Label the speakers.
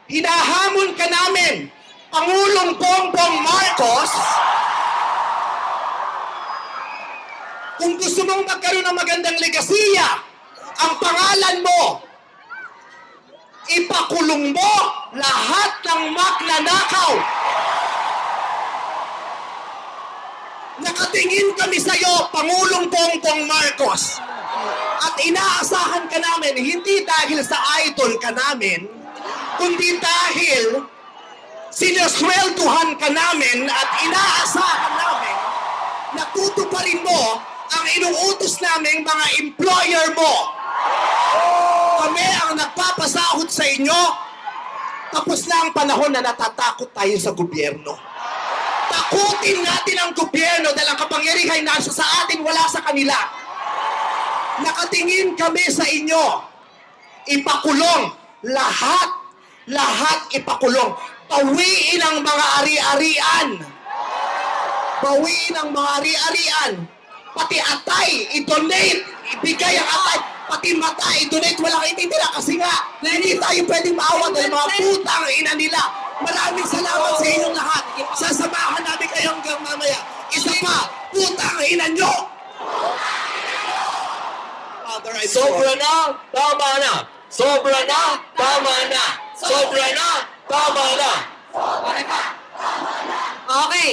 Speaker 1: hinahamon ka namin, Pangulong Bongbong Marcos, kung gusto mong magkaroon ng magandang legasiya, ang pangalan mo, ipakulong mo lahat ng magnanakaw. Nakatingin kami sa iyo, Pangulong Bongbong Marcos. At inaasahan ka namin, hindi dahil sa idol ka namin, kundi dahil sinuswelduhan ka namin at inaasahan namin na tutuparin mo ang inuutos naming mga employer mo. Kami ang nagpapasahod sa inyo, tapos na ang panahon na natatakot tayo sa gobyerno. Takutin natin ang gobyerno dahil ang kapangyarihan nasa sa atin, wala sa kanila. Nakatingin kami sa inyo. Ipakulong. Lahat ipakulong. Bawiin ang mga ari-arian. Bawiin ang mga ari-arian. Pati atay, i-donate. Ibigay ang atay. Pati mata, i-donate. Walang ititira kasi nga, hindi tayo pwedeng maawa dahil mga putang ina nila. Maraming salamat sa inyong lahat. Sasamahan namin kayo hanggang mamaya. Isa pa, putang ina nyo! Father, I
Speaker 2: Sobra na, tama na. Sobra na, tama na. Sobra na, tama na.
Speaker 3: Okay.